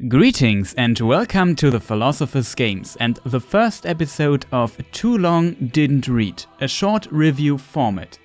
Greetings and welcome to the Philosopher's Games and the first episode of Too Long Didn't Read, a short review format.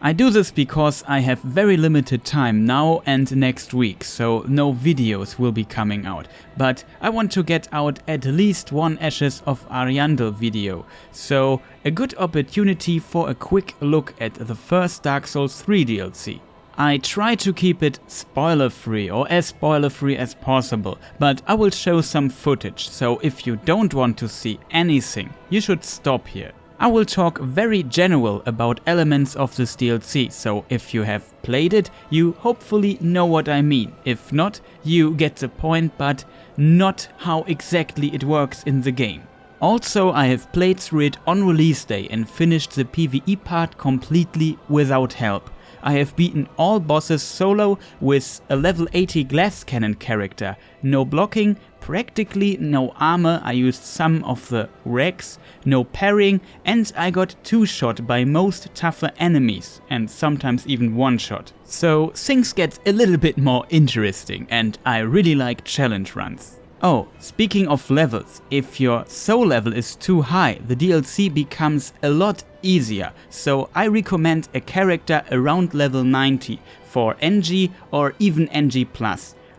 I do this because I have very limited time now and next week, so no videos will be coming out, but I want to get out at least one Ashes of Ariandel video, so a good opportunity for a quick look at the first Dark Souls 3 DLC. I try to keep it spoiler-free or as spoiler-free as possible, but I will show some footage, so if you don't want to see anything, you should stop here. I will talk very general about elements of this DLC, so if you have played it, you hopefully know what I mean. If not, you get the point, but not how exactly it works in the game. Also, I have played through it on release day and finished the PvE part completely without help. I have beaten all bosses solo with a level 80 glass cannon character, no blocking, practically no armor, I used some of the wrecks, no parrying, and I got 2-shot by most tougher enemies, and sometimes even 1-shot. So things get a little bit more interesting, and I really like challenge runs. Oh, speaking of levels, if your soul level is too high, the DLC becomes a lot easier, so I recommend a character around level 90 for NG or even NG+.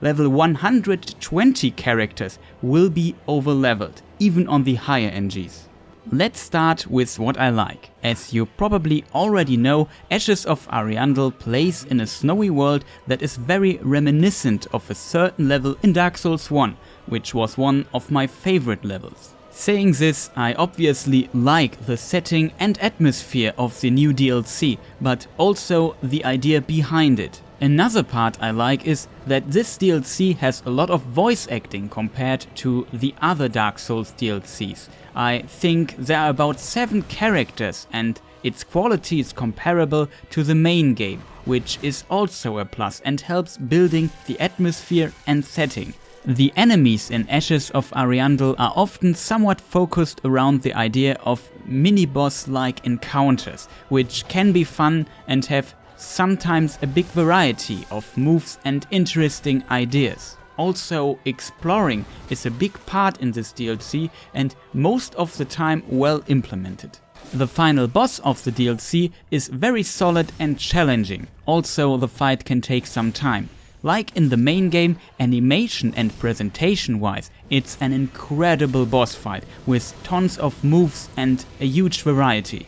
Level 120 characters will be overleveled, even on the higher NGs. Let's start with what I like. As you probably already know, Ashes of Ariandel plays in a snowy world that is very reminiscent of a certain level in Dark Souls 1, which was one of my favorite levels. Saying this, I obviously like the setting and atmosphere of the new DLC, but also the idea behind it. Another part I like is that this DLC has a lot of voice acting compared to the other Dark Souls DLCs. I think there are about 7 characters and its quality is comparable to the main game, which is also a plus and helps building the atmosphere and setting. The enemies in Ashes of Ariandel are often somewhat focused around the idea of mini-boss-like encounters, which can be fun and have sometimes a big variety of moves and interesting ideas. Also, exploring is a big part in this DLC and most of the time well implemented. The final boss of the DLC is very solid and challenging, also the fight can take some time. Like in the main game, animation and presentation wise, it's an incredible boss fight with tons of moves and a huge variety.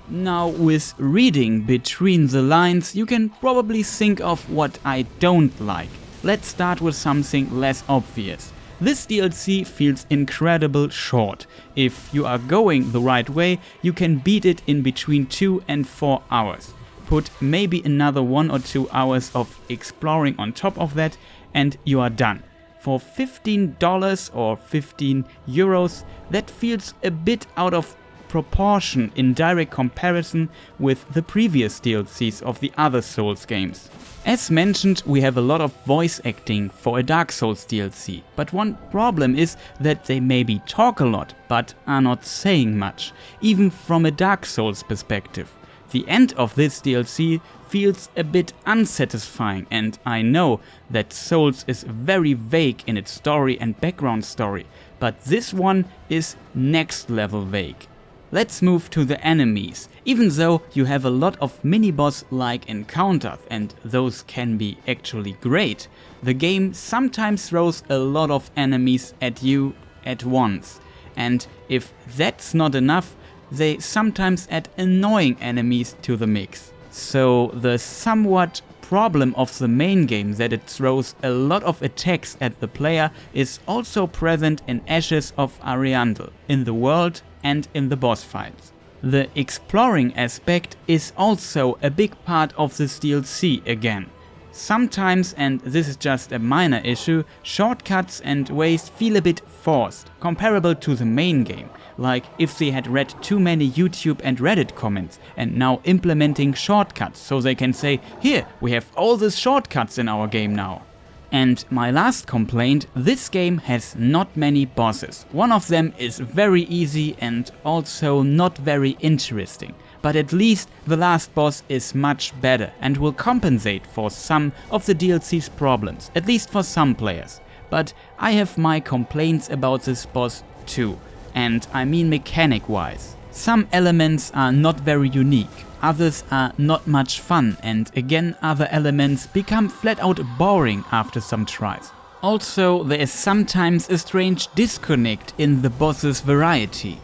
Now, with reading between the lines, you can probably think of what I don't like. Let's start with something less obvious. This DLC feels incredibly short. If you are going the right way, you can beat it in between 2 and 4 hours. Put maybe another 1 or 2 hours of exploring on top of that and you are done. For $15 or 15 euros, that feels a bit out of proportion in direct comparison with the previous DLCs of the other Souls games. As mentioned, we have a lot of voice acting for a Dark Souls DLC, but one problem is that they maybe talk a lot, but are not saying much, even from a Dark Souls perspective. The end of this DLC feels a bit unsatisfying, and I know that Souls is very vague in its story and background story, but this one is next level vague. Let's move to the enemies. Even though you have a lot of mini-boss-like encounters, and those can be actually great, the game sometimes throws a lot of enemies at you at once. And if that's not enough, they sometimes add annoying enemies to the mix. So the somewhat problem of the main game that it throws a lot of attacks at the player is also present in Ashes of Ariandel, in the world and in the boss fights. The exploring aspect is also a big part of this DLC again. Sometimes, and this is just a minor issue, shortcuts and ways feel a bit forced, comparable to the main game, like if they had read too many YouTube and Reddit comments and now implementing shortcuts so they can say, here, we have all these shortcuts in our game now. And my last complaint, this game has not many bosses. One of them is very easy and also not very interesting. But at least the last boss is much better and will compensate for some of the DLC's problems, at least for some players. but I have my complaints about this boss too, and I mean mechanic wise. Some elements are not very unique, others are not much fun, and again other elements become flat out boring after some tries. Also, there is sometimes a strange disconnect in the boss's variety.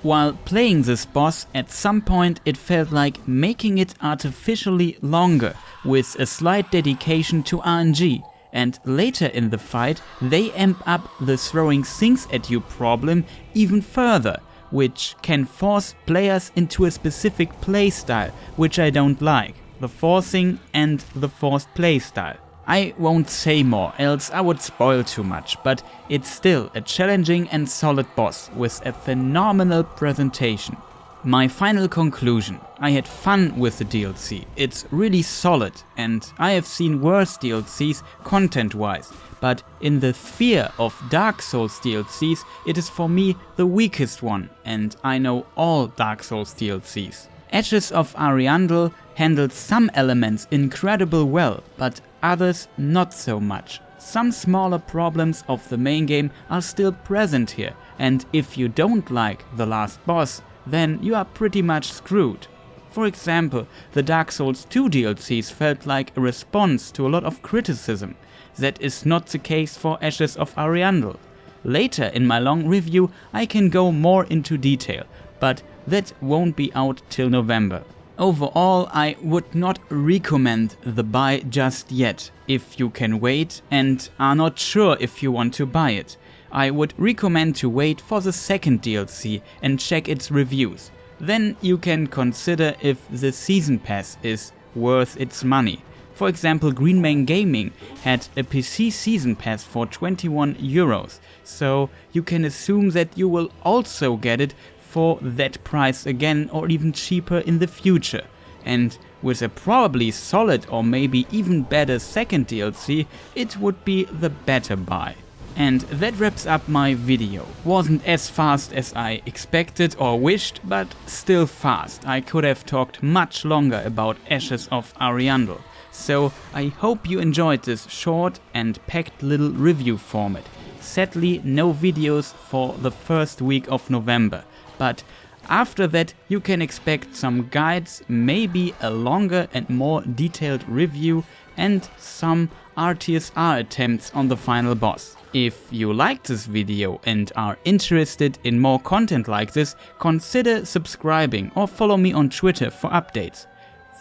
While playing this boss, at some point it felt like making it artificially longer with a slight dedication to RNG, and later in the fight they amp up the throwing things at you problem even further, which can force players into a specific playstyle, which I don't like. The forcing and the forced playstyle. I won't say more, else I would spoil too much, but it's still a challenging and solid boss with a phenomenal presentation. My final conclusion: I had fun with the DLC, it's really solid, and I have seen worse DLCs content-wise, but in the sphere of Dark Souls DLCs it is for me the weakest one, and I know all Dark Souls DLCs. Ashes of Ariandel handles some elements incredibly well, but others not so much. Some smaller problems of the main game are still present here, and if you don't like the last boss, then you are pretty much screwed. For example, the Dark Souls 2 DLCs felt like a response to a lot of criticism. That is not the case for Ashes of Ariandel. Later in my long review I can go more into detail, but that won't be out till November. Overall, I would not recommend the buy just yet. If you can wait and are not sure if you want to buy it, I would recommend to wait for the second DLC and check its reviews. Then you can consider if the Season Pass is worth its money. For example, Greenman Gaming had a PC Season Pass for 21 euros, so you can assume that you will also get it for that price again, or even cheaper in the future. And with a probably solid or maybe even better second DLC, it would be the better buy. And that wraps up my video. Wasn't as fast as I expected or wished, but still fast. I could have talked much longer about Ashes of Ariandel. So I hope you enjoyed this short and packed little review format. Sadly, no videos for the first week of November. But after that you can expect some guides, maybe a longer and more detailed review, and some RTSR attempts on the final boss. If you liked this video and are interested in more content like this, consider subscribing or follow me on Twitter for updates.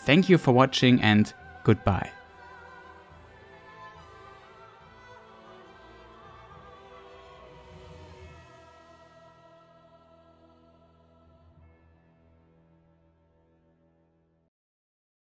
Thank you for watching and goodbye.